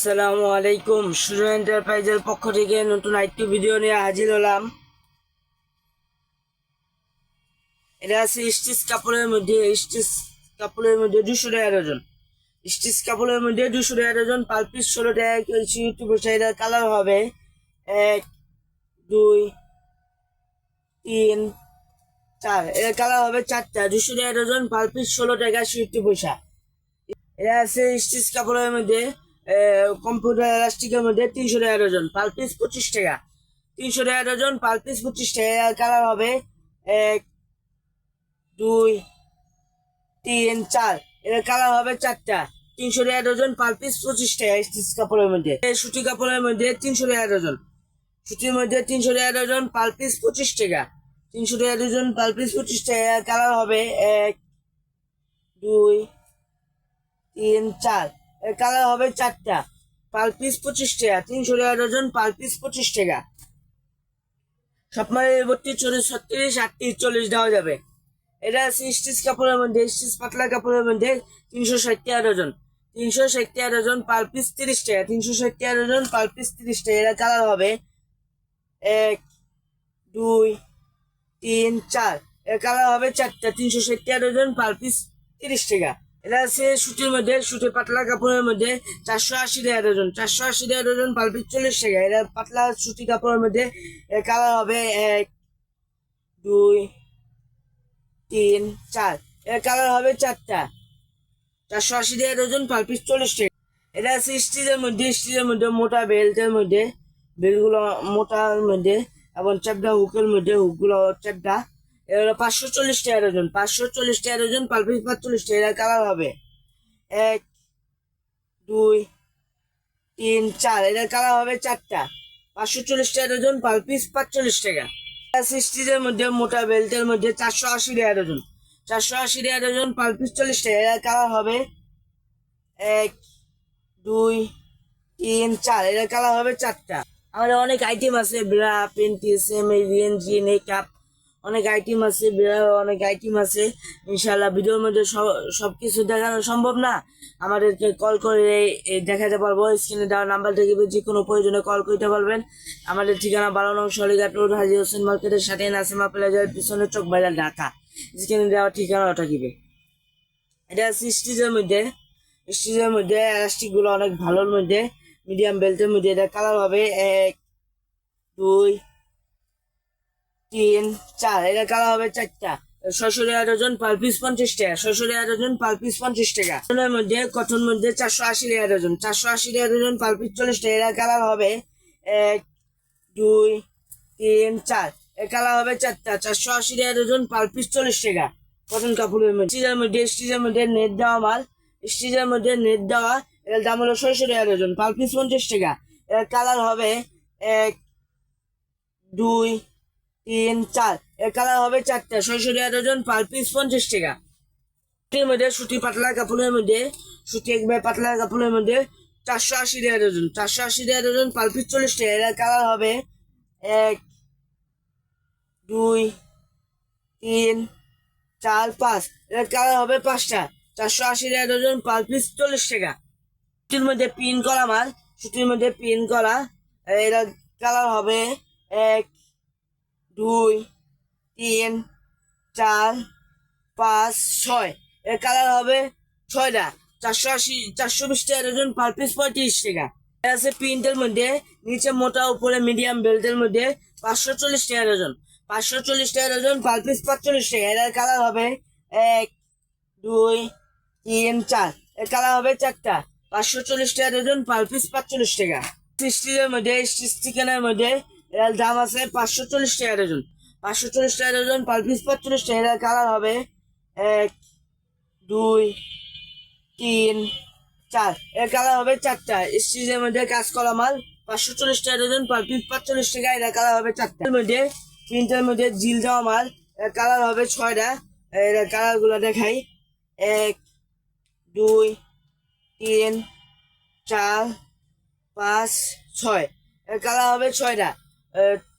আসসালামু আলাইকুম। সুজন এন্টারপ্রাইজের পক্ষ থেকে নতুন আরেকটি ভিডিও নিয়ে হাজির হলাম। এটা আছে স্টিচ কাপড়ের মধ্যে 200 টাকা ডজন। স্টিচ কাপড়ের মধ্যে 200 টাকা ডজন, পার পিস 16 টাকা কেজি। এটার কালার হবে 1 2 3 4। এর কালার হবে 4টা। 200 টাকা ডজন, পার পিস 16 টাকা 60 পয়সা। এটা আছে স্টিচ কাপড়ের মধ্যে কম্পিউটার এলাস্টিকের মধ্যে 300 টাকা ডজন, পার পিস 25 টাকা। 300 টাকা ডজন, পার পিস 25 টাকা। এর কালার হবে 1 2 3 4। এর কালার হবে 4টা। 300 টাকা ডজন, পার পিস 25 টাকা। স্টিচ কাপড়ের মধ্যে সুতি কাপড়ের মধ্যে 300 টাকা ডজন। সুতির মধ্যে 300 টাকা ডজন, পার পিস 25 টাকা। 300 টাকা ডজন, পার পিস 25 টাকা। এর কালার হবে 1 2 3 4। এর কালার হবে 4টা, পার পিস 25 টাকা। 300 টাকা ডজন, পার পিস 25 টাকা। সব মালের 32 36 38 40 দেওয়া যাবে। এটা আছে স্টিচ কাপড়ের মধ্যে, স্টিচ পাতলা কাপড়ের মধ্যে 360 টাকা ডজন। 360 টাকা ডজন, পার পিস 30 টাকা। 360 টাকা ডজন, পার পিস 30 টাকা। এর কালার হবে 1 2 3 4। এর কালার হবে 4টা। 360 টাকা ডজন, পার পিস 30 টাকা। এটা আছে সুতির মধ্যে, সুতি পাতলা কাপড়ের মধ্যে 480 টাকা ডজন। 480 টাকা ডজন, পার পিস 40 টাকা। এটা পাতলা সুতি কাপড়ের মধ্যে এর কালার হবে 1 2 3 4। এর কালার হবে 4টা। 480 টাকা ডজন, পার পিস 40 টাকা। এটা আছে স্টিচের মধ্যে মোটা বেল্টের মধ্যে, বেল্টগুলো মোটার মধ্যে এবং চ্যাপটা হুকের মধ্যে, হুকগুলো চ্যাপটা। এটা হলো 540 টাকা ডজন। 540 টাকা ডজন, পার পিস 45 টাকা। এর কালার হবে 1 2 3 4। এটার কালার হবে 4টা। 540 টাকা ডজন, পার পিস 45 টাকা। স্টিচের মধ্যে মোটা বেল্টের মধ্যে 480 টাকা ডজন। 480 টাকা ডজন, পার পিস 40 টাকা। এটার কালার হবে 1 2 3 4। এটার কালার হবে 4টা। আমাদের অনেক আইটেম আছে, ব্রা, পেন্টি, সেমিরিয়ান, মেকআপ, অনেক আইটেম আছে, বিড়ার অনেক আইটেম আছে। ইনশাল্লাহ ভিডিওর মধ্যে সবকিছু দেখানো সম্ভব না। আমাদেরকে কল করে দেখাতে পারবো। স্ক্রিনে দেওয়া নাম্বার থেকে যে কোনো প্রয়োজনে কল করতে পারবেন। আমাদের ঠিকানা 12 নং সলিঘাট রোড, হাজী হোসেন মার্কেটের সাথে নাসিমা প্লাজার পিছনে, চক বাজার, ঢাকা। স্ক্রিনে দেওয়া ঠিকানাটা কিবে। এটা স্টিচের মধ্যে এলাস্টিক গুলো অনেক ভালোর মধ্যে, মিডিয়াম বেল্টের মধ্যে। এটা কালার হবে 1 2 3 4। এটা কালার হবে 4টা। 600 টাকা ডজন, পার পিস 50 টাকা। 600 টাকা ডজন, পার পিস 50 টাকা। কটন মধ্যে 480 টাকা ডজন। 480 টাকা ডজন, পার পিস 40 টাকা। এটা কালার হবে 1 2 3 4। এর কালার হবে 4টা। 480 টাকা ডজন, পার পিস 40 টাকা। কটন কাপড়ের মধ্যে স্টিচের মধ্যে নেট দেওয়া মাল, স্টিচের মধ্যে নেট দেওয়া। এর দাম হলো 600 টাকা ডজন, পার পিস 50 টাকা। এর কালার হবে 1 2 3 4। এর কালার হবে 4টা। 600 টাকা ডজন, পার পিস 50 টাকা। সুতির মধ্যে, সুতি পাতলা কাপড়ের মধ্যে, সুতি একবার পাতলা কাপড়ের মধ্যে 480 টাকা ডজন। 480 টাকা ডজন, পার পিস 40 টাকা। এর কালার হবে 1 2 3 4 5। এর কালার হবে 5টা। 480 টাকা ডজন, পার পিস 40 টাকা। সুতির মধ্যে পিন করা মাল, সুতির মধ্যে পিন করা। এর কালার হবে 1 2 3 4 5 6। এর কালার হবে 6টা। 420 টাকা ডজন, পার পিস 35 টাকা। আছে প্রিন্টের মধ্যে, নিচে মোটা, উপরে মিডিয়াম বেল্টের মধ্যে 540 টাকা ডজন। 540 টাকা ডজন, পার পিস 45 টাকা। এর কালার হবে 1 2 3 4। এর কালার হবে 4টা। 540 টাকা ডজন, পার পিস 45 টাকা। স্টিচের মধ্যে, স্টিচ চিকেনের মধ্যে এর দাম আছে 540 টাকা ডজন। 540 টাকা ডজন, পার পিস 45 টাকা। এর কালার হবে 1 2 3 4। এর কালার হবে 4টা। স্টিচের মধ্যে কাজ করা মাল 540 টাকা ডজন, পার পিস 45 টাকা। এর কালার হবে 4টা। মধ্যে প্রিন্টের মধ্যে জিল দেওয়া মাল, এর কালার হবে 6টা। এর কালার গুলো দেখাই 1 2 3 4 5 6। এর কালার হবে 6টা।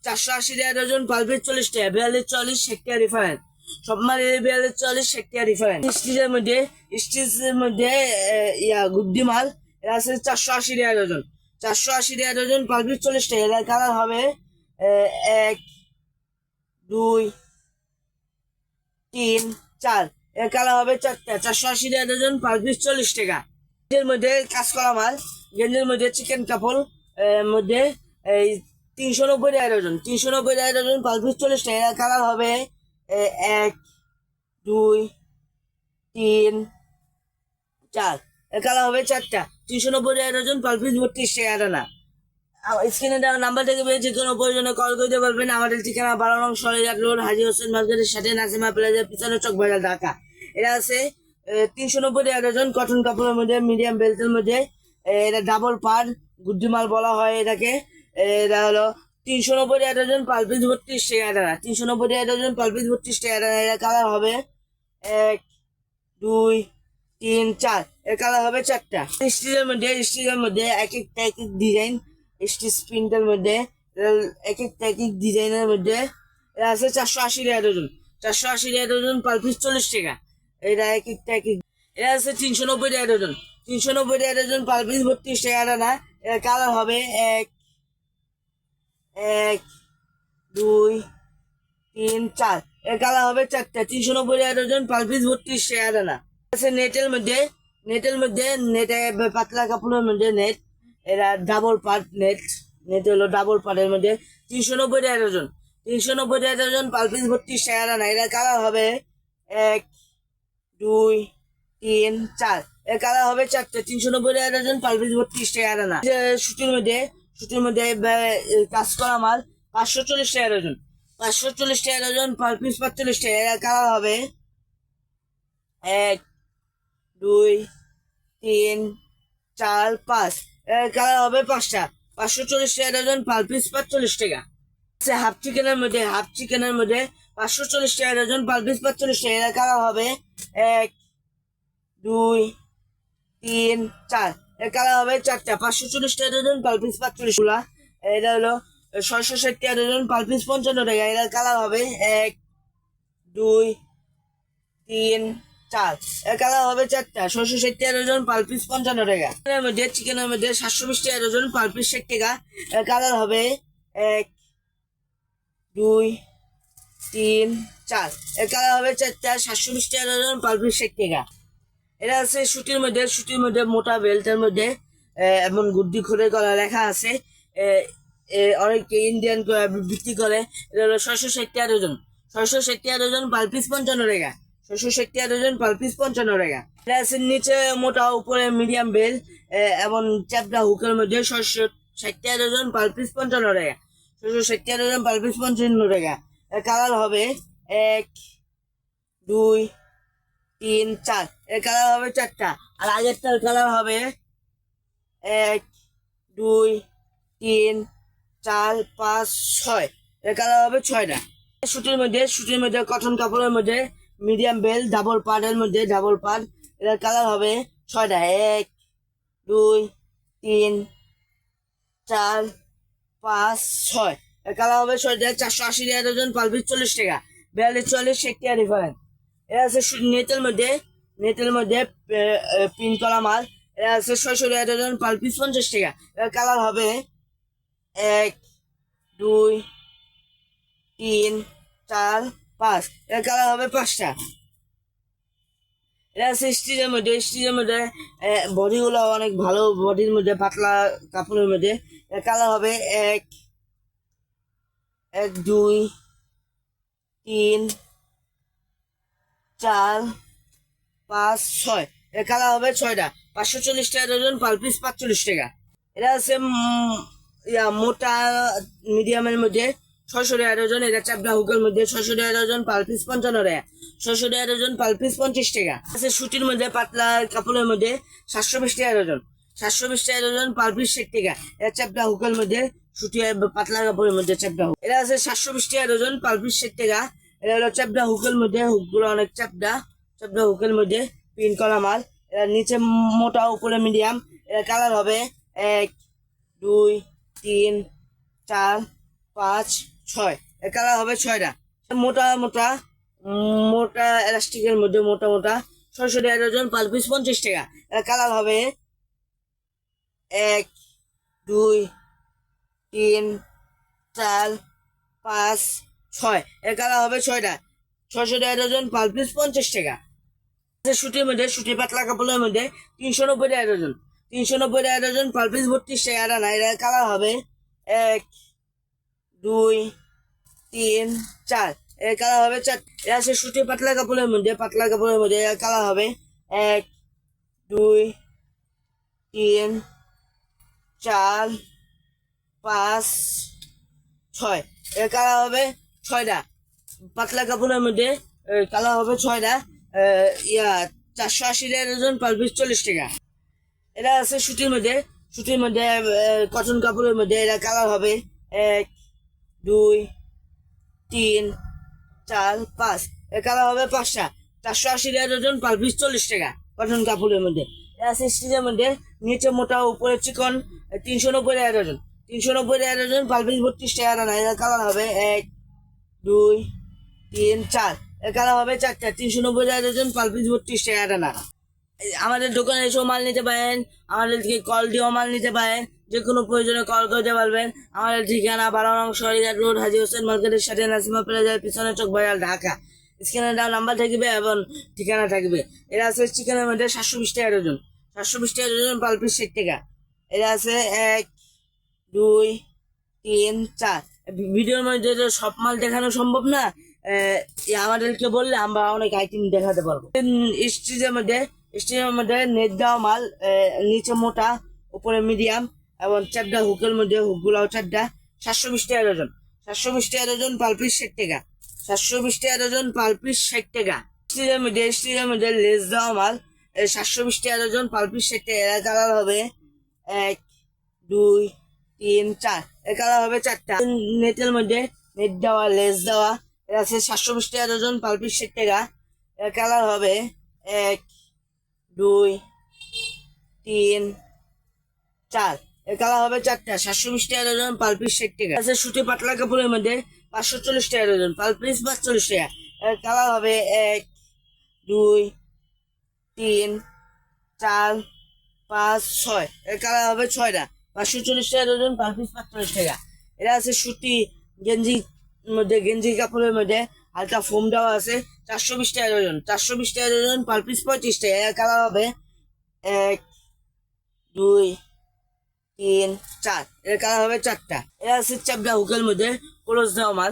480 টাকা ডজন, পার পিস 40 টাকা। 42 40 60 টাকা ডিফারেন্স। সব মালের 42 40 60 টাকা ডিফারেন্স। স্টিচের মধ্যে গুড্ডি মাল, এটা আছে 480 টাকা ডজন। 480 টাকা ডজন, পার পিস 40 টাকা। এটার কালার হবে 1, 2, 3, 4। এর কালার হবে 4টা। 480 টাকা ডজন, পার পিস 40 টাকা। এর মধ্যে কাজ করা মাল, গেঞ্জের মধ্যে চিকেন কাপড় মধ্যে এই 390 টাকা ডজন। 390 টাকা ডজন, পার পিস 40 টাকা। এর কালার হবে 1, 2, 3, 4। এর কালার হবে 4টা। 390 টাকা ডজন, পার পিস 32 টাকা না। স্ক্রিনে দেওয়া নাম্বার থেকে যে কোনো প্রয়োজনে কল করতে পারবেন। আমাদের ঠিকানা 12 নং সরাইঘাট রোড, হাজী হোসেন মার্কেটের সাথে, নাসিমা প্লাজার পিছনে, চক বাজার, ঢাকা। এটা আছে 390 টাকা ডজন, কটন কাপড়ের মধ্যে, মিডিয়াম বেল্টের মধ্যে। এটা ডাবল পার গুড্ডি মাল বলা হয় এটাকে। এটা হলো 390 টাকা ডজন, পার পিস 32 টাকা। 390 টাকা ডজন, পার পিস 32 টাকা। এটা কালার হবে 1, 2, 3, 4। এর কালার হবে 4টা। স্টিলের মধ্যে এক একটা ডিজাইন, স্টিচ প্রিন্টের মধ্যে এক একটা ডিজাইনের মধ্যে। এটা আছে 480 টাকা ডজন। 480 টাকা ডজন, পার পিস 40 টাকা। এটা এক একটা এটা আছে 390 টাকা ডজন। 390 টাকা ডজন, পার পিস 32 টাকা না। এর কালার হবে 1, 2, 3, 4। এর কালার হবে 4টা। 390 টাকা ডজন, পার পিস 32 টাকা না। আছে নেটের মধ্যে নেটে পাতলা কাপড়ের মধ্যে নেট। এরা ডাবল পার্ট নেট। নেট হলো ডাবল পার্টের মধ্যে। 390 টাকা ডজন। 390 টাকা ডজন, পার পিস 32 টাকা না। এরা কালার হবে 1, 2, 3, 4। এর কালার হবে 4টা। 390 টাকা ডজন, পার পিস 32 টাকা না। সুতির মধ্যে কাজ করা মাল 540 টাকা ডজন। 540 টাকা ডজন, পার পিস 45 টাকা। এর কালার হবে 1, 2, 3, 4, 5। এর কালার হবে 5টা। 540 টাকা ডজন, পার পিস 45 টাকা। হাফ চিকেনের মধ্যে 540 টাকা ডজন, পার পিস 45 টাকা। এর কালার হবে 1, 2, 3, 4। এর কালার হবে 4টা। 540 টাকা ডজন, পার পিস 45। এটা হলো 660 টাকা ডজন, পার পিস 55 টাকা। এর কালার হবে 1, 2, 3, 4। এর কালার হবে 4টা। 660 টাকা ডজন, পার পিস 55 টাকা। চিকেনের মধ্যে 720 টাকা ডজন, পার পিস 60 টাকা। এর কালার হবে 1, 2, 3, 4। এর কালার হবে 4টা। 720 টাকা ডজন, পার পিস 60 টাকা। এটা আছে সুতির মধ্যে মোটা বেল্টের মধ্যে এমন গুড্ডি করে করা লেখা আছে। অনেকে ইন্ডিয়ান বিক্রি করে। এটা হলো 660 টাকা ডজন। 660 টাকা ডজন, পার পিস 55 টাকা। 660 টাকা ডজন, পার পিস 55 টাকা। এটা আছে নিচে মোটা, উপরে মিডিয়াম বেল এবং চ্যাপটা হুকের মধ্যে। 660 টাকা ডজন, পার পিস 55 টাকা। 660 টাকা ডজন, পার পিস 55 টাকা। কালার হবে 1, 2, 3, 4। এর কালার হবে 4টা। আর আগেরটার কালার হবে 1, 2, 3, 4, 5, 6। এর কালার হবে 6টা। সুতির মধ্যে কটন কাপড়ের মধ্যে, মিডিয়াম বেল, ডাবল পার্টের মধ্যে, ডাবল পার্ট। এর কালার হবে 6টা। 1, 2, 3, 4, 5, 6। এর কালার হবে 6টা। 480 টাকা ডজন, পার পিস 40 টাকা। 42, 44, 60 টাকা ডিফারেন্স। এটা আছে নেটের মধ্যে প্রিন্ট করা মাল। এটা আছে 600 টাকা ডজন, পার পিস 50 টাকা। এর কালার হবে 1, 2, 3, 4, 5। এর কালার হবে 5টা। এটা আছে স্টিচের মধ্যে বডিগুলো অনেক ভালো, বডির মধ্যে পাতলা কাপড়ের মধ্যে। এর কালার হবে 1, 2, 3, 4, 5, 6। এর কালার হবে 6টা। 540 টাকা ডজন, পার পিস 45 টাকা। এটা আছে মোটা মিডিয়ামের মধ্যে 600 টাকা ডজন। এটা চাপড়া হুকের মধ্যে 600 টাকা ডজন, পার পিস 55 টাকা। 600 টাকা ডজন, পার পিস 25 টাকা। আছে সুতির মধ্যে পাতলা কাপড়ের মধ্যে 720 টাকা ডজন। 720 টাকা ডজন, পার পিস 60 টাকা। এটা চাপড়া হুকের মধ্যে, সুতি পাতলা কাপড়ের মধ্যে চাপড়া হুক। এটা আছে 720 টাকা ডজন, পার পিস 60 টাকা। এটা হলো চাপড়া হুকের মধ্যে, হুকগুলো অনেক চাপড়া হুকের মধ্যে প্রিন্ট করা মাল। এটা নিচে মোটা, উপরে মিডিয়াম। এটা কালার হবে 1, 2, 3, 4, 5, 6। এর কালার হবে 6টা। মোটা এলাস্টিকের মধ্যে, মোটা 600 টাকা ডজন, পার পিস 50 টাকা। এর কালার হবে 1 2 3 4 5 6 এর কালার হবে 6টা। 600 টাকা ডজন, পার পিস 50 টাকা। সুতির মধ্যে, সুতি পাতলা কাপড়ের মধ্যে 390 টাকা ডজন, 390 টাকা ডজন, পার পিস 32 টাকা আনা। এর কালার হবে 1 2 3 4 এর কালার হবে 4। এটা আছে সুতি পাতলা কাপড়ের মধ্যে, পাতলা কাপড়ের মধ্যে এর কালার হবে 1 2 3 4 5 6 এর কালার হবে 6টা। পাতলা কাপড়ের মধ্যে কালার হবে 6টা। 480 টাকা ডজন, পার পিস 40 টাকা। এটা আছে সুতির মধ্যে, সুতির মধ্যে কটন কাপড়ের মধ্যে এটা কালার হবে 1 2 3 4 5 এর কালার হবে 5টা। 480 টাকা ডজন, পার পিস 40 টাকা। কটন কাপড়ের মধ্যে এটা আছে স্টিচের মধ্যে, নিচে মোটা উপরে চিকন, 390 টাকা ডজন, 390 টাকা ডজন, পার পিস 32 টাকা আনা। এর কালার হবে 1 2 3 4 এর কালার হবে 4টা। 390 টাকা ডজন, পার পিস 32 টাকা আনা। আমাদের দোকানে এসেও মাল নিতে পারেন, আমাদের থেকে কল দিয়েও মাল নিতে পারেন। যে কোনো প্রয়োজনে কল করতে পারবেন। আমাদের ঠিকানা 12 নং সরিঘাট রোড, হাজী হোসেন মার্কেটের সাথে নাসিমা প্লাজার পিছনে, চক বাজার, ঢাকা। স্ক্যানে দেওয়া নাম্বার থাকবে এবং ঠিকানা থাকবে। এরা আছে চিকেনের মধ্যে 720 টাকা ডজন, 720 টাকা ডজন, পার পিস 60 টাকা। এরা আছে 1 2 3 4। ভিডিওর মধ্যে তো সব মাল দেখানো সম্ভব না, আমাদেরকে বললে আমরা অনেক আইটেম দেখাতে পারবো। স্টিচের মধ্যে নেট দেওয়া মাল, নিচে মোটা উপরে মিডিয়াম এবং 4টা হুকের মধ্যে, হুকগুলাও 4টা। 720 টাকা ডজন, 720 টাকা ডজন, পার পিস 60 টাকা। 720 টাকা ডজন, পার পিস 60 টাকা। স্টিচের মধ্যে লেস দেওয়া মাল, 720 টাকা ডজন, পার পিস 60 টাকা। এর কালার হবে 1 2 3 4 এর কালার হবে 4টা। নেটের মধ্যে নেট দেওয়া, লেস দেওয়া, এটা আছে 720 টাকা ডজন, পার পিস 60 টাকা। এর কালার হবে 1 2 3 4 এর কালার হবে 4টা। 720 টাকা ডজন, পার পিস 60 টাকা। আছে সুতি পাতলা কাপড়ের মধ্যে 540 টাকা ডজন, পার পিস 45 টাকা। এর কালার হবে 1 2 3 4 5 6 এর কালার হবে 6টা। 540 টাকা ডজন, পার পিস 45 টাকা। এটা আছে সুতি গেঞ্জি মধ্যে, গেঞ্জি কাপড়ের মধ্যে হালকা ফোম দেওয়া আছে, 420 টাকা ডজন, 420 টাকা ডজন, পার পিস 35 টাকা। এর কালার হবে 1 2 3 4 এর কালার হবে 4টা। এটা আছে চাপড়া হুকের মধ্যে ক্লোজ দেওয়া মাল,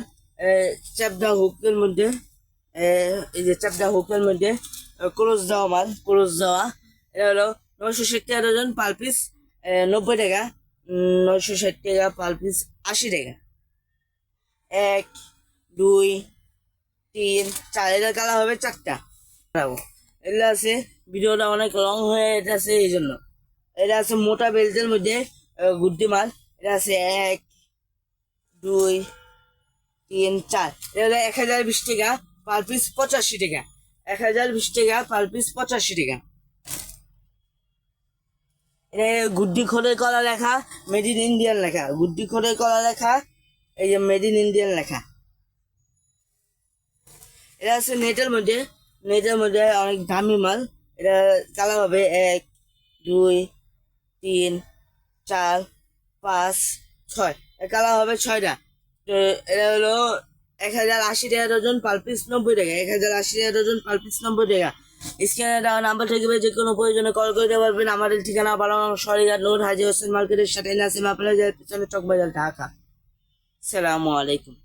চাপড়া হুকের মধ্যে, এই যে চাপড়া হুকের মধ্যে ক্লোজ দেওয়া মাল, ক্লোজ দেওয়া। এটা হলো 960 টাকা ডজন, পার পিস 90 টাকা। 960 টাকা, পার পিস 80 টাকা। 1 2 3 4 এটার কালার হবে 4টা। এগুলো আছে, ভিডিওটা অনেক লং হয়ে এটা আছে এই জন্য। এটা আছে মোটা বেল্টের মধ্যে গুড্ডি মাল, এটা আছে 1 2 3 4 এটা হলো 1020 টাকা, পার পিস 85 টাকা। 1020 টাকা, পার পিস 85 টাকা। এটা গুড্ডি খোলে কলা লেখা, মেড ইন ইন্ডিয়ান লেখা, গুড্ডি খোলে কলা লেখা, এই যে মেড ইন ইন্ডিয়ান লেখা। এটা আছে নেটের মধ্যে, নেটের মধ্যে অনেক দামি মাল। এটা কালার হবে 1 2 3 4 5 6 এর কালার হবে 6টা। তো এটা হলো 1080 টাকা ডজন, পার পিস 90 টাকা। 1080 টাকা ডজন, পার পিস 90 টাকা। স্ক্যানে দেওয়া নাম্বার থাকবে, যে কোনো প্রয়োজনে কল করতে পারবেন। আমাদের ঠিকানা 12 নং সরিঘাট রোড, হাজী হোসেন মার্কেটের সাথে নাসিমা প্লাজার পিছনে, চক বাজার, ঢাকা। আসসালামু আলাইকুম।